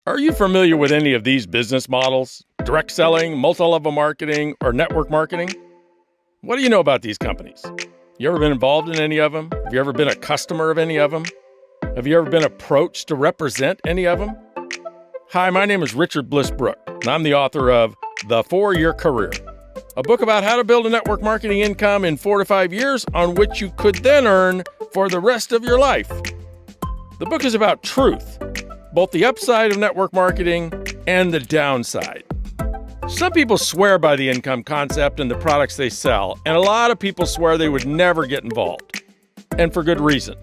Are you familiar with any of these business models? Direct selling, multi-level marketing, or network marketing? What do you know about these companies? You ever been involved in any of them? Have you ever been a customer of any of them? Have you ever been approached to represent any of them? Hi, my name is Richard Bliss Brooke, and I'm the author of The 4-Year Career, a book about how to build a network marketing income in 4 to 5 years on which you could then earn for the rest of your life. The book is about truth, both the upside of network marketing and the downside. Some people swear by the income concept and the products they sell, and a lot of people swear they would never get involved. And for good reason.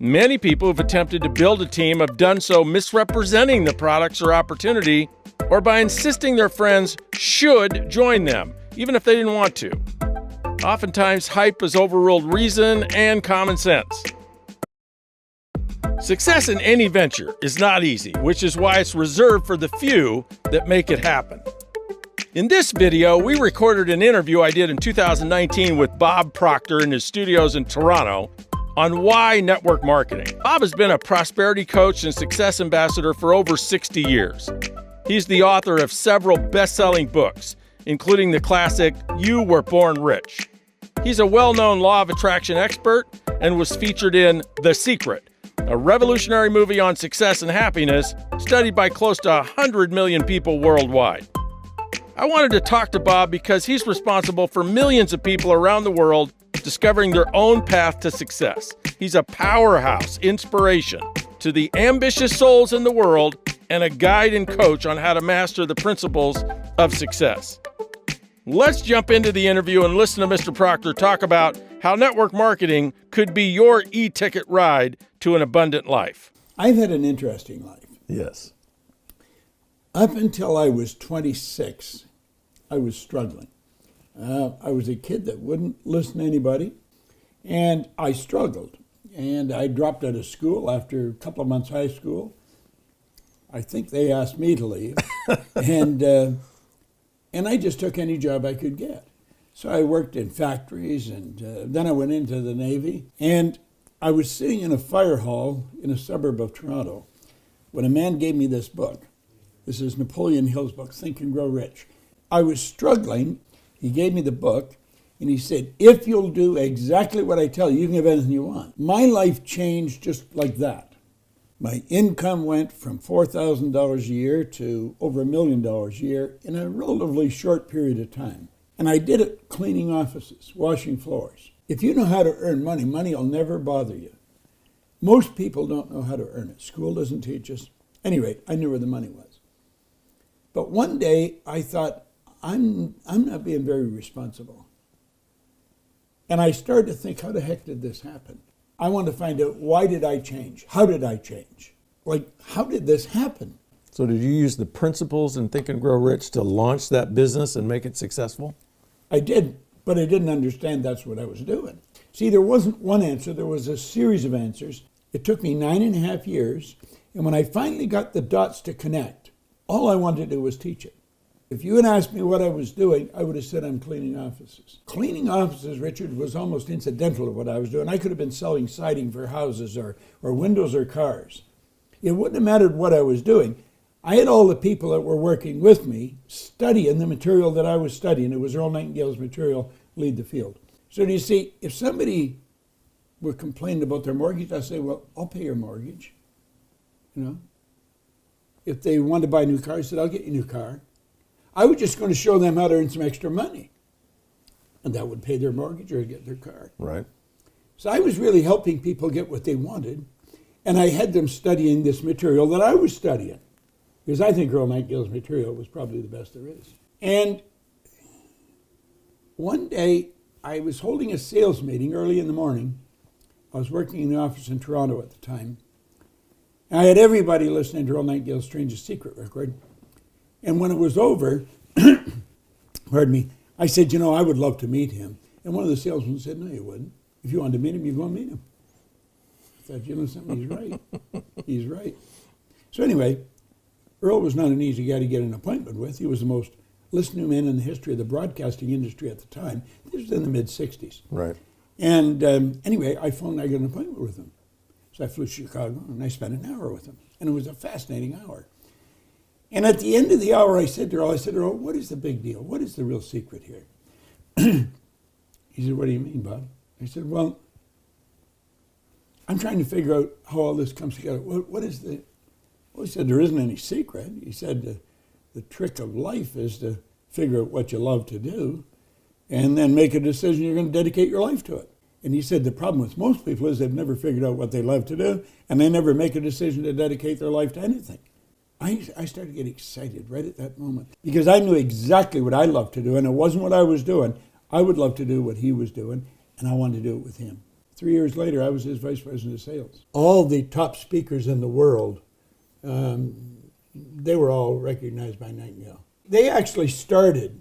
Many people who've attempted to build a team have done so misrepresenting the products or opportunity, or by insisting their friends should join them, even if they didn't want to. Oftentimes, hype has overruled reason and common sense. Success in any venture is not easy, which is why it's reserved for the few that make it happen. In this video, we recorded an interview I did in 2019 with Bob Proctor in his studios in Toronto on why network marketing. Bob has been a prosperity coach and success ambassador for over 60 years. He's the author of several best-selling books, including the classic You Were Born Rich. He's a well-known law of attraction expert and was featured in The Secret, a revolutionary movie on success and happiness studied by close to 100 million people worldwide. I wanted to talk to Bob because he's responsible for millions of people around the world discovering their own path to success. He's a powerhouse inspiration to the ambitious souls in the world and a guide and coach on how to master the principles of success. Let's jump into the interview and listen to Mr. Proctor talk about how network marketing could be your e-ticket ride to an abundant life. I've had an interesting life. Yes. Up until I was 26, I was struggling. I was a kid that wouldn't listen to anybody, and I struggled. And I dropped out of school after a couple of months high school. I think they asked me to leave. and I just took any job I could get. So I worked in factories, and then I went into the Navy. And I was sitting in a fire hall in a suburb of Toronto when a man gave me this book. This is Napoleon Hill's book, Think and Grow Rich. I was struggling. He gave me the book, and he said, if you'll do exactly what I tell you, you can have anything you want. My life changed just like that. My income went from $4,000 a year to over $1 million a year in a relatively short period of time. And I did it cleaning offices, washing floors. If you know how to earn money, money will never bother you. Most people don't know how to earn it. School doesn't teach us. At any rate, I knew where the money was. But one day I thought, I'm not being very responsible. And I started to think, how the heck did this happen? I wanted to find out, why did I change? How did I change? Like, how did this happen? So did you use the principles in Think and Grow Rich to launch that business and make it successful? I did, but I didn't understand that's what I was doing. See, there wasn't one answer. There was a series of answers. It took me 9.5 years. And when I finally got the dots to connect, all I wanted to do was teach it. If you had asked me what I was doing, I would have said I'm cleaning offices. Cleaning offices, Richard, was almost incidental to what I was doing. I could have been selling siding for houses or windows or cars. It wouldn't have mattered what I was doing. I had all the people that were working with me studying the material that I was studying. It was Earl Nightingale's material, Lead the Field. So do you see, if somebody were complaining about their mortgage, I'd say, well, I'll pay your mortgage. You know? If they wanted to buy a new car, I said, I'll get you a new car. I was just going to show them how to earn some extra money. And that would pay their mortgage or get their car. Right. So I was really helping people get what they wanted. And I had them studying this material that I was studying. Because I think Earl Nightingale's material was probably the best there is. And one day, I was holding a sales meeting early in the morning. I was working in the office in Toronto at the time. And I had everybody listening to Earl Nightingale's Strangest Secret record. And when it was over, pardon me, I said, I would love to meet him. And one of the salesmen said, no, you wouldn't. If you wanted to meet him, you go and meet him. I thought, something, he's right. He's right. So anyway, Earl was not an easy guy to get an appointment with. He was the most listening man in the history of the broadcasting industry at the time. This was in the mid-'60s. Right. And anyway, I got an appointment with him. So I flew to Chicago, and I spent an hour with him. And it was a fascinating hour. And at the end of the hour, I said to her, what is the big deal? What is the real secret here? He said, what do you mean, Bob? I said, well, I'm trying to figure out how all this comes together. What is the... Well, he said, there isn't any secret. He said, the trick of life is to figure out what you love to do and then make a decision you're going to dedicate your life to it. And he said the problem with most people is they've never figured out what they love to do, and they never make a decision to dedicate their life to anything. I started to get excited right at that moment because I knew exactly what I loved to do, and it wasn't what I was doing. I would love to do what he was doing, and I wanted to do it with him. 3 years later, I was his vice president of sales. All the top speakers in the world, they were all recognized by Nightingale. They actually started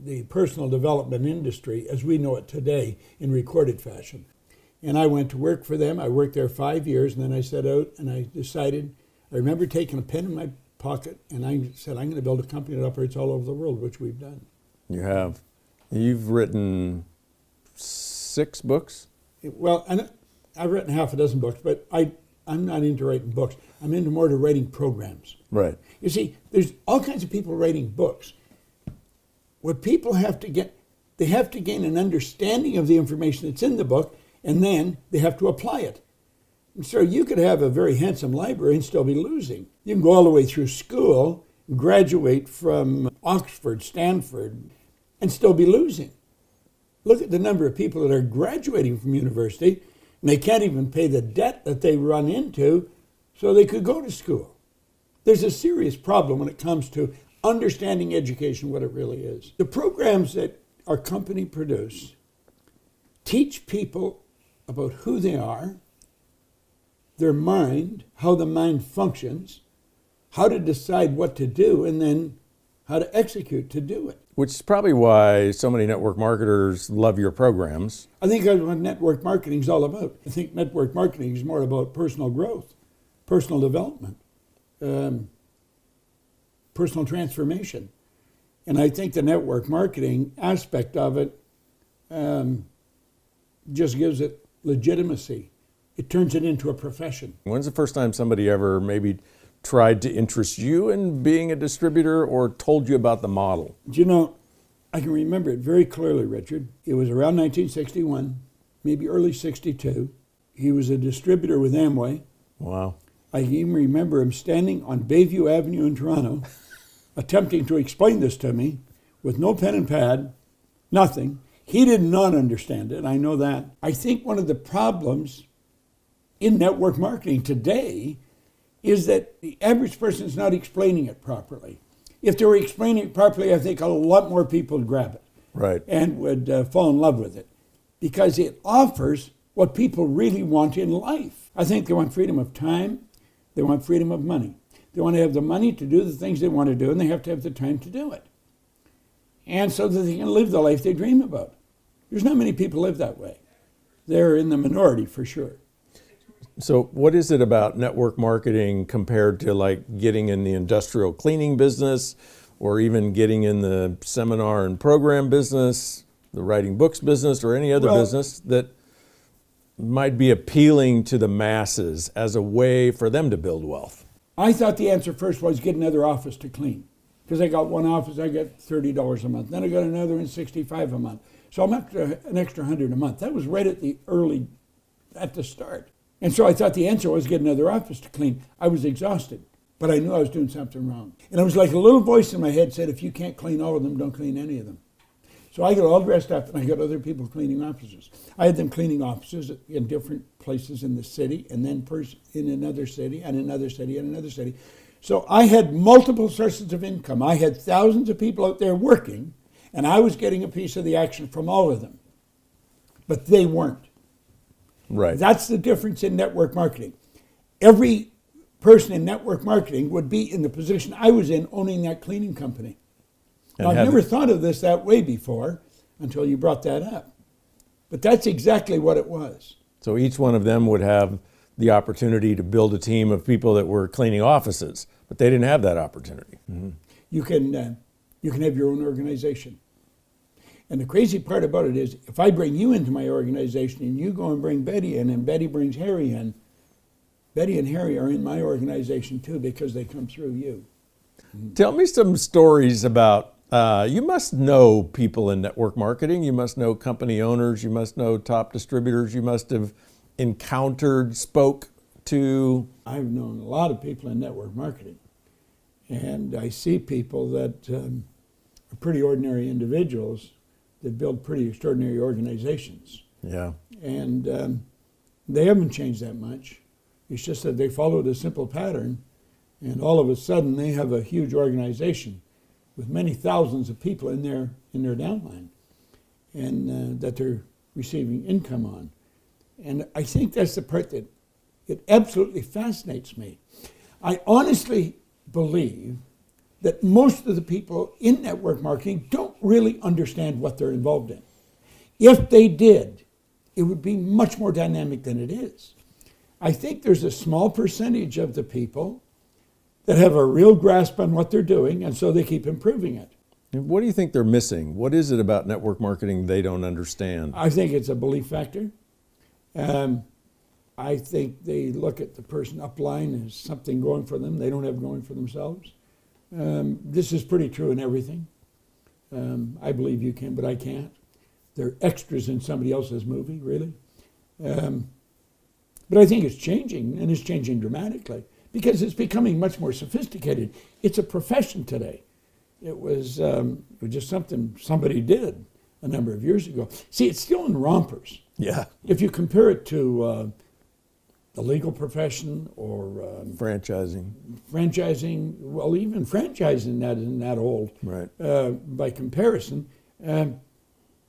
the personal development industry as we know it today in recorded fashion. And I went to work for them. I worked there 5 years, and then I set out and I decided, I remember taking a pen in my pocket, and I said, I'm going to build a company that operates all over the world, which we've done. You have. You've written 6 books? Well, I've written half a dozen books, but I'm not into writing books. I'm into more to writing programs. Right. You see, there's all kinds of people writing books. What people have to get, they have to gain an understanding of the information that's in the book, and then they have to apply it. And so you could have a very handsome library and still be losing. You can go all the way through school, graduate from Oxford, Stanford, and still be losing. Look at the number of people that are graduating from university, and they can't even pay the debt that they run into so they could go to school. There's a serious problem when it comes to understanding education, what it really is. The programs that our company produce teach people about who they are, their mind, how the mind functions, how to decide what to do, and then how to execute to do it. Which is probably why so many network marketers love your programs. I think that's what network marketing is all about. I think network marketing is more about personal growth, personal development, personal transformation. And I think the network marketing aspect of it just gives it legitimacy. It turns it into a profession. When's the first time somebody ever maybe tried to interest you in being a distributor or told you about the model? You know, I can remember it very clearly, Richard. It was around 1961, maybe early 62. He was a distributor with Amway. Wow. I even remember him standing on Bayview Avenue in Toronto, attempting to explain this to me with no pen and pad, nothing. He did not understand it, I know that. I think one of the problems in network marketing today is that the average person is not explaining it properly. If they were explaining it properly, I think a lot more people would grab it. Right. And would fall in love with it because it offers what people really want in life. I think they want freedom of time. They want freedom of money. They want to have the money to do the things they want to do, and they have to have the time to do it. And so that they can live the life they dream about. There's not many people live that way. They're in the minority for sure. So what is it about network marketing compared to like getting in the industrial cleaning business or even getting in the seminar and program business, the writing books business, or any other business that might be appealing to the masses as a way for them to build wealth? I thought the answer first was get another office to clean. Because I got one office, I get $30 a month. Then I got another one, $65 a month. So I'm up to an extra $100 a month. That was right at the start. And so I thought the answer was get another office to clean. I was exhausted, but I knew I was doing something wrong. And it was like a little voice in my head said, if you can't clean all of them, don't clean any of them. So I got all dressed up and I got other people cleaning offices. I had them cleaning offices in different places in the city and then in another city and another city and another city. So I had multiple sources of income. I had thousands of people out there working and I was getting a piece of the action from all of them. But they weren't. Right. That's the difference in network marketing. Every person in network marketing would be in the position I was in owning that cleaning company. Now, I've never thought of this that way before until you brought that up. But that's exactly what it was. So each one of them would have the opportunity to build a team of people that were cleaning offices, but they didn't have that opportunity. Mm-hmm. You can have your own organization. And the crazy part about it is, if I bring you into my organization and you go and bring Betty in and Betty brings Harry in, Betty and Harry are in my organization too because they come through you. Tell me some stories about, you must know people in network marketing, you must know company owners, you must know top distributors, you must have encountered, spoke to. I've known a lot of people in network marketing, and I see people that are pretty ordinary individuals that build pretty extraordinary organizations. Yeah. And they haven't changed that much. It's just that they followed a simple pattern, and all of a sudden they have a huge organization with many thousands of people in their downline, and that they're receiving income on. And I think that's the part that it absolutely fascinates me. I honestly believe that most of the people in network marketing don't really understand what they're involved in. If they did, it would be much more dynamic than it is. I think there's a small percentage of the people that have a real grasp on what they're doing, and so they keep improving it. What do you think they're missing? What is it about network marketing they don't understand? I think it's a belief factor. I think they look at the person upline as something going for them they don't have going for themselves. This is pretty true in everything. I believe you can, but I can't. They're extras in somebody else's movie, really. But I think it's changing, and it's changing dramatically, because it's becoming much more sophisticated. It's a profession today. It was just something somebody did a number of years ago. See, it's still in rompers. Yeah. If you compare it to the legal profession or Franchising. well, even franchising that isn't that old. Right. By comparison,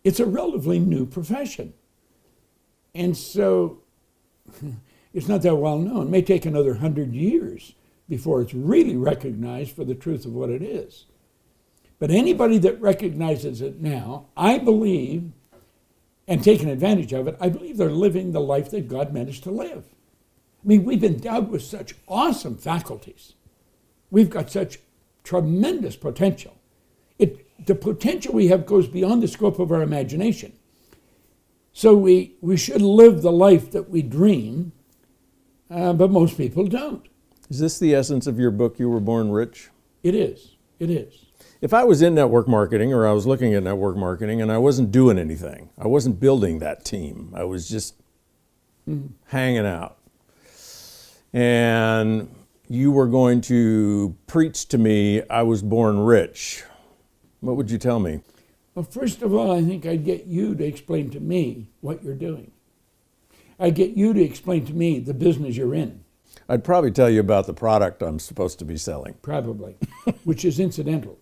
it's a relatively new profession. And so it's not that well known. It may take another 100 years before it's really recognized for the truth of what it is. But anybody that recognizes it now, I believe, and taking advantage of it, I believe they're living the life that God meant us to live. I mean, we've been endowed with such awesome faculties. We've got such tremendous potential. The potential we have goes beyond the scope of our imagination. So we should live the life that we dream, but most people don't. Is this the essence of your book, You Were Born Rich? It is. It is. If I was in network marketing, or I was looking at network marketing and I wasn't doing anything, I wasn't building that team, I was just hanging out, and you were going to preach to me, I was born rich, what would you tell me? Well, first of all, I think I'd get you to explain to me what you're doing. I'd get you to explain to me the business you're in. I'd probably tell you about the product I'm supposed to be selling. Probably, which is incidental.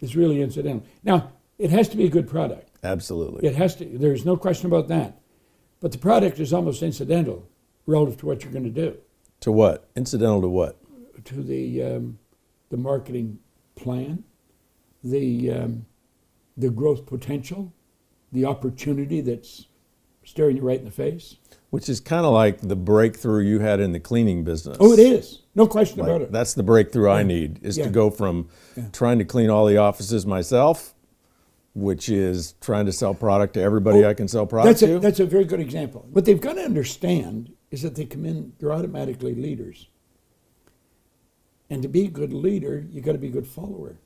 It's really incidental. Now, it has to be a good product. Absolutely. It has to. There's no question about that. But the product is almost incidental relative to what you're going to do. To what? Incidental to what? To the marketing plan, the growth potential, the opportunity that's staring you right in the face. Which is kind of like the breakthrough you had in the cleaning business. Oh, it is. No question about it. That's the breakthrough I need, is to go from trying to clean all the offices myself, which is trying to sell product to everybody I can sell product to. That's a very good example. What they've got to understand is that they come in, they're automatically leaders. And to be a good leader, you've got to be a good follower.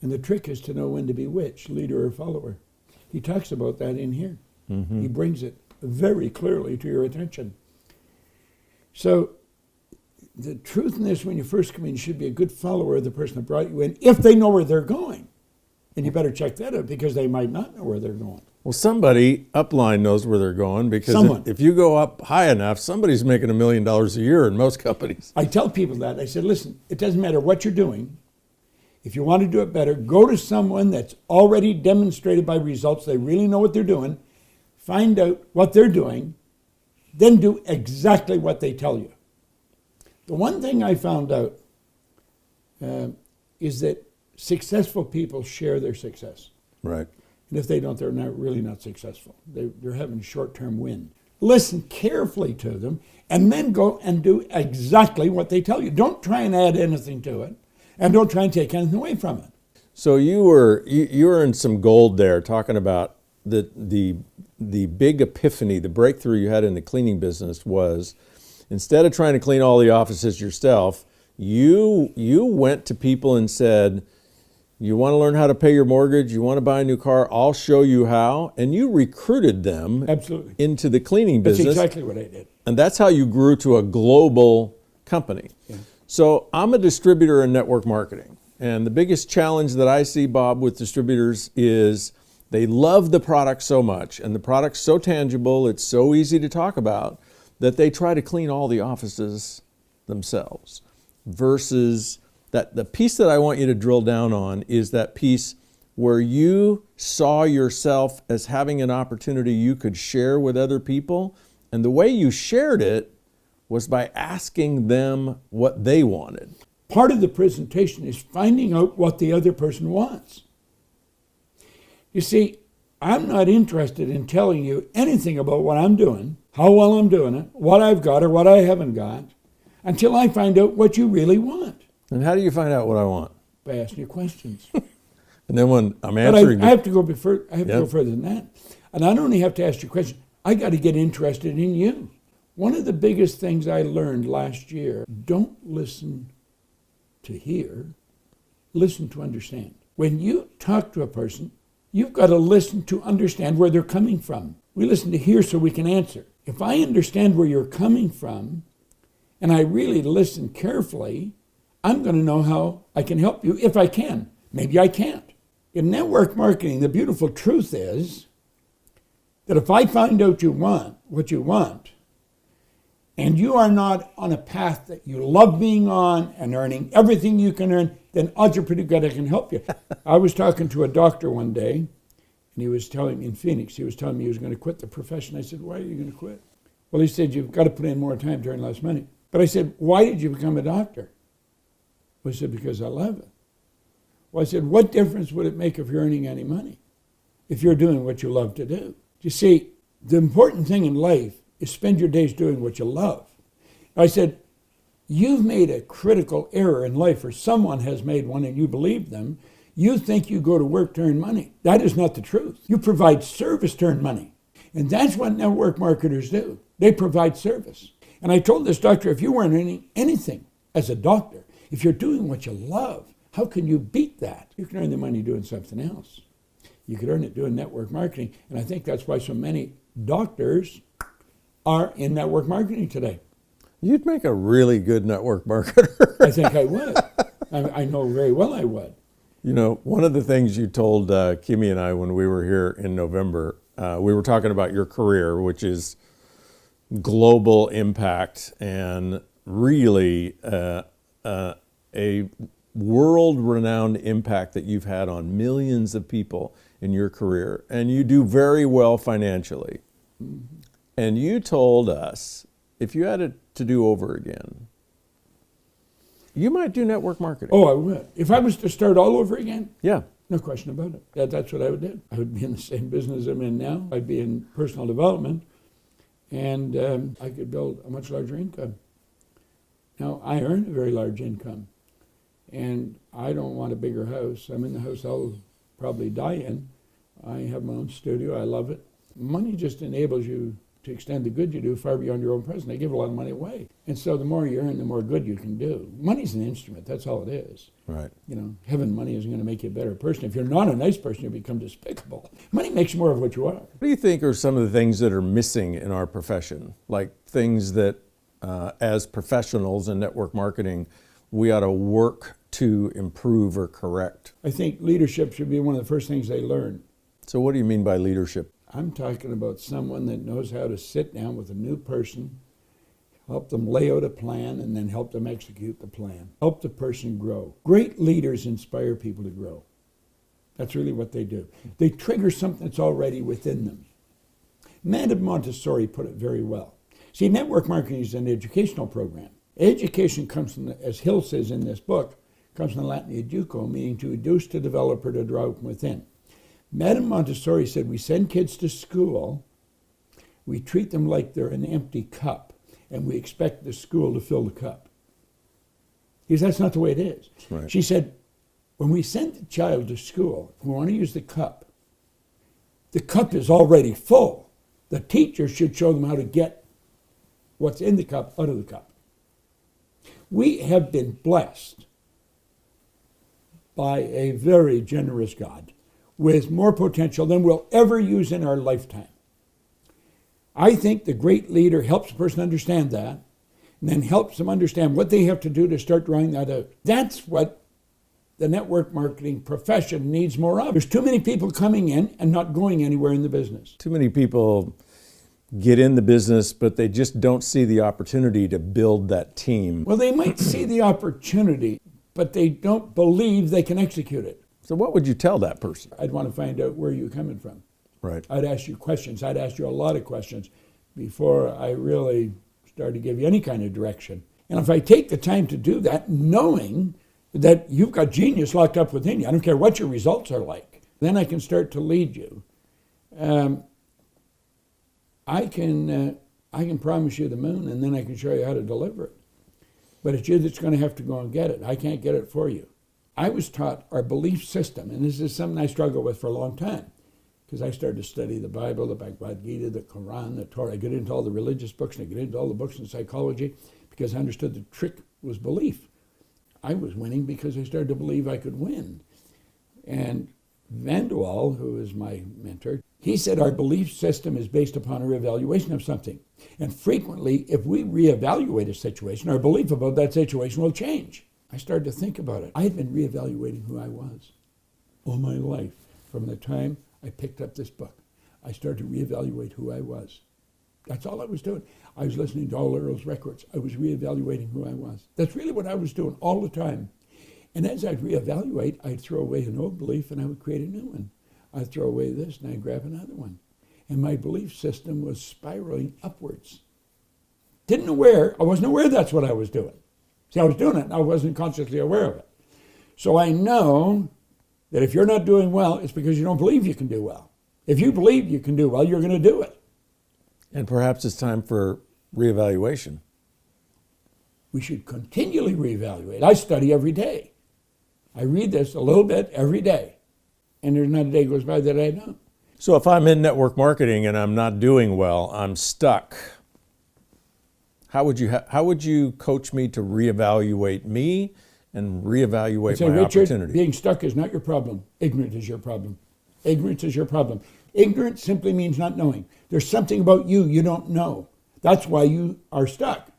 And the trick is to know when to be which, leader or follower. He talks about that in here. He brings it very clearly to your attention. So the truth in this, when you first come in, you should be a good follower of the person that brought you in, if they know where they're going. And you better check that out, because they might not know where they're going. Well, somebody upline knows where they're going, because if you go up high enough, somebody's making $1 million a year in most companies. I tell people that. I said, listen, it doesn't matter what you're doing. If you want to do it better, go to someone that's already demonstrated by results. They really know what they're doing. Find out what they're doing, then do exactly what they tell you. The one thing I found out is that successful people share their success. Right. And if they don't, they're really not successful. They're having short-term win. Listen carefully to them, and then go and do exactly what they tell you. Don't try and add anything to it, and don't try and take anything away from it. So you were in some gold there, talking about the big epiphany, the breakthrough you had in the cleaning business was, instead of trying to clean all the offices yourself, You went to people and said, you want to learn how to pay your mortgage, you want to buy a new car, I'll show you how. And you recruited them Absolutely. into the cleaning business. That's exactly what I did. And that's how you grew to a global company. Yeah. So I'm a distributor in network marketing. And the biggest challenge that I see, Bob, with distributors is they love the product so much, and the product's so tangible, it's so easy to talk about, that they try to clean all the offices themselves. Versus that the piece that I want you to drill down on is that piece where you saw yourself as having an opportunity you could share with other people. And the way you shared it was by asking them what they wanted. Part of the presentation is finding out what the other person wants. You see, I'm not interested in telling you anything about what I'm doing, how well I'm doing it, what I've got or what I haven't got, until I find out what you really want. And how do you find out what I want? By asking you questions. And then when I'm But answering, I have to go further. I have to Yep. go further than that. And I don't only have to ask you questions. I got to get interested in you. One of the biggest things I learned last year: don't listen to hear, listen to understand. When you talk to a person, you've got to listen to understand where they're coming from. We listen to hear so we can answer. If I understand where you're coming from, and I really listen carefully, I'm going to know how I can help you if I can. Maybe I can't. In network marketing, the beautiful truth is that if I find out what you want, and you are not on a path that you love being on and earning everything you can earn, then odds are pretty good I can help you. I was talking to a doctor one day, and he was telling me in Phoenix, he was telling me he was going to quit the profession. I said, why are you going to quit? Well, he said, you've got to put in more time to earn less money. But I said, why did you become a doctor? Well, he said, because I love it. Well, I said, what difference would it make if you're earning any money, if you're doing what you love to do? You see, the important thing in life is spend your days doing what you love. I said, you've made a critical error in life, or someone has made one and you believe them. You think you go to work to earn money. That is not the truth. You provide service to earn money. And that's what network marketers do. They provide service. And I told this doctor, if you weren't earning anything as a doctor, if you're doing what you love, how can you beat that? You can earn the money doing something else. You could earn it doing network marketing. And I think that's why so many doctors are in network marketing today. you'd make a really good network marketer. I think I would. I know very well I would. You know, one of the things you told Kimmy and I when we were here in November, we were talking about your career, which is global impact and really a world-renowned impact that you've had on millions of people in your career. And you do very well financially. Mm-hmm. And you told us, if you had it to do over again, you might do network marketing. Oh, I would. If I was to start all over again? Yeah. No question about it. That's what I would do. I would be in the same business I'm in now. I'd be in personal development, and I could build a much larger income. Now, I earn a very large income, and I don't want a bigger house. I'm in the house I'll probably die in. I have my own studio. I love it. Money just enables you to extend the good you do far beyond your own present. I give a lot of money away. And so the more you earn, the more good you can do. Money's an instrument. That's all it is. Right. You know, having money isn't going to make you a better person. If you're not a nice person, you become despicable. Money makes you more of what you are. What do you think are some of the things that are missing in our profession? Like things that, as professionals in network marketing, we ought to work to improve or correct? I think leadership should be one of the first things they learn. So what do you mean by leadership? I'm talking about someone that knows how to sit down with a new person, help them lay out a plan, and then help them execute the plan. Help the person grow. Great leaders inspire people to grow. That's really what they do. They trigger something that's already within them. Madame Montessori put it very well. See, network marketing is an educational program. Education comes from, as Hill says in this book, comes from the Latin educo, meaning to educe, to develop, or to draw from within. Madame Montessori said, we send kids to school, we treat them like they're an empty cup, and we expect the school to fill the cup. Because that's not the way it is. Right. She said, when we send the child to school, if we want to use the cup is already full. The teacher should show them how to get what's in the cup out of the cup. We have been blessed by a very generous God with more potential than we'll ever use in our lifetime. I think the great leader helps a person understand that, and then helps them understand what they have to do to start drawing that out. That's what the network marketing profession needs more of. There's too many people coming in and not going anywhere in the business. Too many people get in the business, but they just don't see the opportunity to build that team. Well, they might see the opportunity, but they don't believe they can execute it. So what would you tell that person? I'd want to find out where you're coming from. Right. I'd ask you questions. I'd ask you a lot of questions before I really start to give you any kind of direction. And if I take the time to do that, knowing that you've got genius locked up within you, I don't care what your results are like, then I can start to lead you. I can promise you the moon, and then I can show you how to deliver it. But it's you that's going to have to go and get it. I can't get it for you. I was taught our belief system, and this is something I struggled with for a long time, because I started to study the Bible, the Bhagavad Gita, the Quran, the Torah. I get into all the religious books, and I get into all the books in psychology, because I understood the trick was belief. I was winning because I started to believe I could win. And Vanderwall, who is my mentor, he said our belief system is based upon a reevaluation of something. And frequently, if we reevaluate a situation, our belief about that situation will change. I started to think about it. I had been reevaluating who I was all my life. From the time I picked up this book, I started to reevaluate who I was. That's all I was doing. I was listening to all Earl's records. I was reevaluating who I was. That's really what I was doing all the time. And as I'd reevaluate, I'd throw away an old belief and I would create a new one. I'd throw away this and I'd grab another one. And my belief system was spiraling upwards. I wasn't aware that's what I was doing. See, I was doing it and I wasn't consciously aware of it. So I know that if you're not doing well, it's because you don't believe you can do well. If you believe you can do well, you're going to do it. And perhaps it's time for reevaluation. We should continually reevaluate. I study every day. I read this a little bit every day. And there's not a day goes by that I don't. So if I'm in network marketing and I'm not doing well, I'm stuck, how would you coach me to reevaluate me and reevaluate my Richard, opportunity? Being stuck is not your problem. Ignorance is your problem. Ignorance is your problem. Ignorance simply means not knowing. There's something about you you don't know. That's why you are stuck.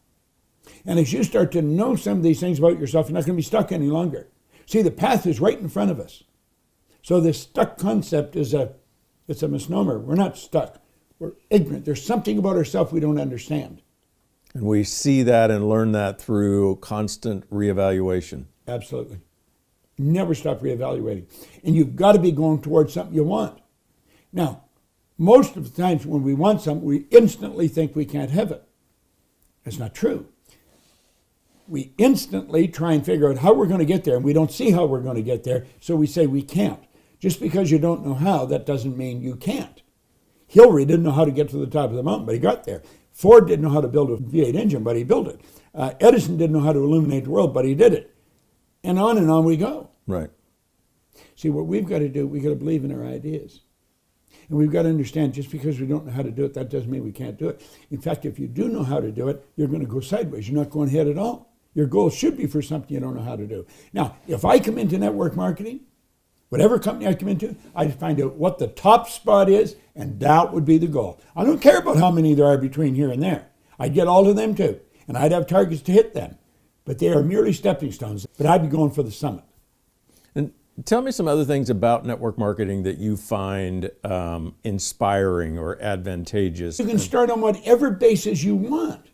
And as you start to know some of these things about yourself, you're not going to be stuck any longer. See, the path is right in front of us. So this stuck concept is it's a misnomer. We're not stuck. We're ignorant. There's something about ourselves we don't understand. And we see that and learn that through constant reevaluation. Absolutely. Never stop reevaluating. And you've got to be going towards something you want. Now, most of the times when we want something, we instantly think we can't have it. That's not true. We instantly try and figure out how we're going to get there, and we don't see how we're going to get there, so we say we can't. Just because you don't know how, that doesn't mean you can't. Hillary didn't know how to get to the top of the mountain, but he got there. Ford didn't know how to build a V8 engine, but he built it. Edison didn't know how to illuminate the world, but he did it. And on we go. Right. See, what we've got to do, we've got to believe in our ideas. And we've got to understand just because we don't know how to do it, that doesn't mean we can't do it. In fact, if you do know how to do it, you're going to go sideways. You're not going ahead at all. Your goal should be for something you don't know how to do. Now, if I come into network marketing, whatever company I come into, I'd find out what the top spot is, and that would be the goal. I don't care about how many there are between here and there. I'd get all of them too, and I'd have targets to hit them. But they are merely stepping stones. But I'd be going for the summit. And tell me some other things about network marketing that you find inspiring or advantageous. You can start on whatever basis you want.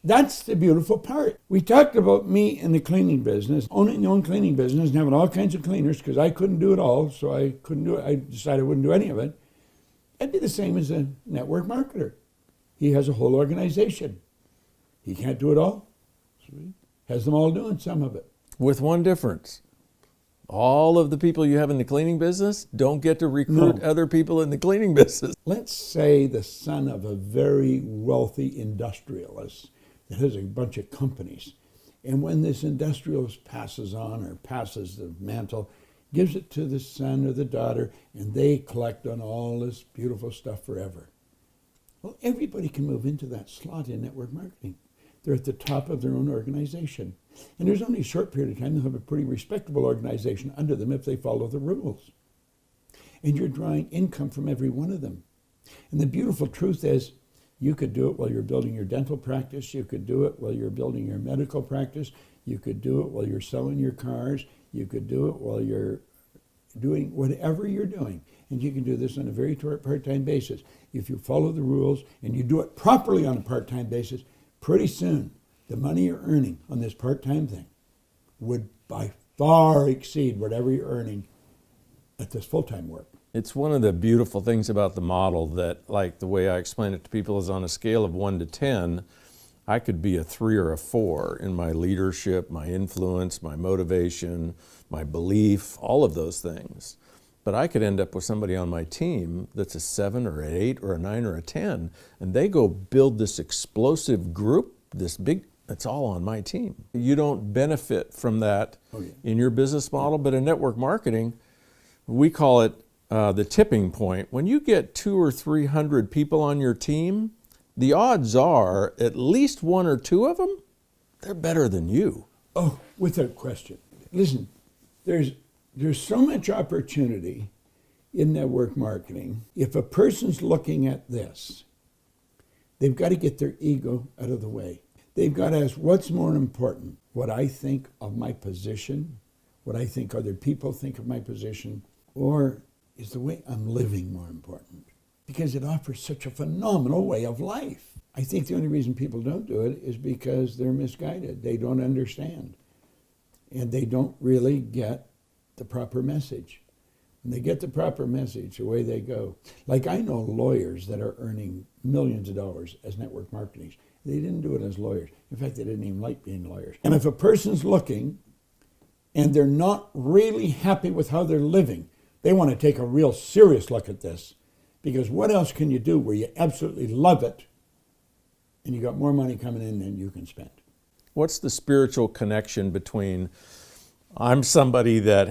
That's the beautiful part. We talked about me in the cleaning business, owning your own cleaning business and having all kinds of cleaners because I couldn't do it all, so I couldn't do it. I decided I wouldn't do any of it. That'd be the same as a network marketer. He has a whole organization. He can't do it all, so he has them all doing some of it. With one difference. All of the people you have in the cleaning business don't get to recruit other people in the cleaning business. Let's say the son of a very wealthy industrialist that has a bunch of companies. And when this industrialist passes on or passes the mantle, gives it to the son or the daughter, and they collect on all this beautiful stuff forever. Well, everybody can move into that slot in network marketing. they're at the top of their own organization. And there's only a short period of time they'll have a pretty respectable organization under them if they follow the rules. And you're drawing income from every one of them. And the beautiful truth is, you could do it while you're building your dental practice. You could do it while you're building your medical practice. You could do it while you're selling your cars. You could do it while you're doing whatever you're doing. And you can do this on a very part-time basis. If you follow the rules and you do it properly on a part-time basis, pretty soon the money you're earning on this part-time thing would by far exceed whatever you're earning at this full-time work. It's one of the beautiful things about the model that, like the way I explain it to people, is on a scale of 1 to 10, I could be a 3 or a 4 in my leadership, my influence, my motivation, my belief, all of those things. But I could end up with somebody on my team that's a 7 or an 8 or a 9 or a 10, and they go build this explosive group, this big, it's all on my team. You don't benefit from that in your business model, but in network marketing, we call it the tipping point. When you get 200 or 300 people on your team, the odds are at least 1 or 2 of them, they're better than you. Oh, without question. Listen, there's so much opportunity in network marketing. If a person's looking at this, they've got to get their ego out of the way. They've got to ask, what's more important? What I think of my position, what I think other people think of my position, or is the way I'm living more important? Because it offers such a phenomenal way of life. I think the only reason people don't do it is because they're misguided. They don't understand. And they don't really get the proper message. When they get the proper message, away they go. Like, I know lawyers that are earning millions of dollars as network marketers. They didn't do it as lawyers. In fact, they didn't even like being lawyers. And if a person's looking and they're not really happy with how they're living, they want to take a real serious look at this, because what else can you do where you absolutely love it and you got more money coming in than you can spend? What's the spiritual connection between I'm somebody that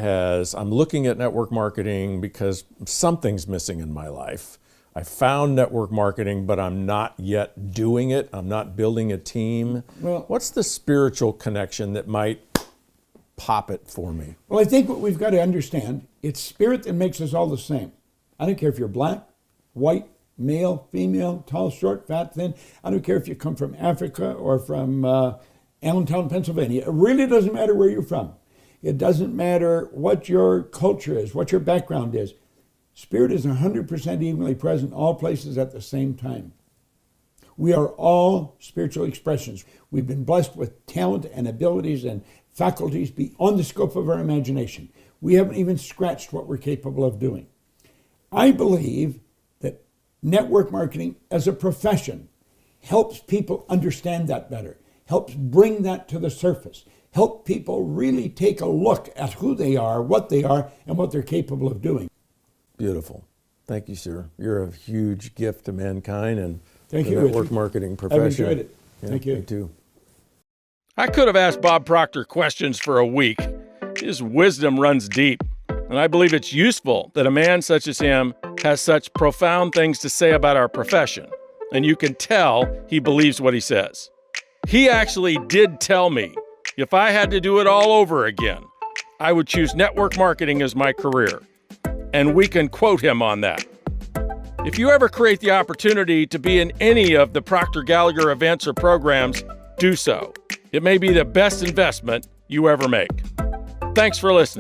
I'm looking at network marketing because something's missing in my life. I found network marketing, but I'm not yet doing it. I'm not building a team. Well, what's the spiritual connection that might pop it for me? Well, I think what we've got to understand, it's spirit that makes us all the same. I don't care if you're black, white, male, female, tall, short, fat, thin. I don't care if you come from Africa or from Allentown, Pennsylvania. It really doesn't matter where you're from. It doesn't matter what your culture is, what your background is. Spirit is 100% evenly present in all places at the same time. We are all spiritual expressions. We've been blessed with talent and abilities and faculties beyond the scope of our imagination. We haven't even scratched what we're capable of doing. I believe that network marketing as a profession helps people understand that better, helps bring that to the surface, help people really take a look at who they are, what they are, and what they're capable of doing. Beautiful. Thank you, sir. You're a huge gift to mankind and Thank the you, network Richard. marketing profession. I've enjoyed it. Yeah, Thank you. Me too. I could have asked Bob Proctor questions for a week. His wisdom runs deep, and I believe it's useful that a man such as him has such profound things to say about our profession, and you can tell he believes what he says. He actually did tell me if I had to do it all over again, I would choose network marketing as my career, and we can quote him on that. If you ever create the opportunity to be in any of the Proctor Gallagher events or programs, do so. It may be the best investment you ever make. Thanks for listening.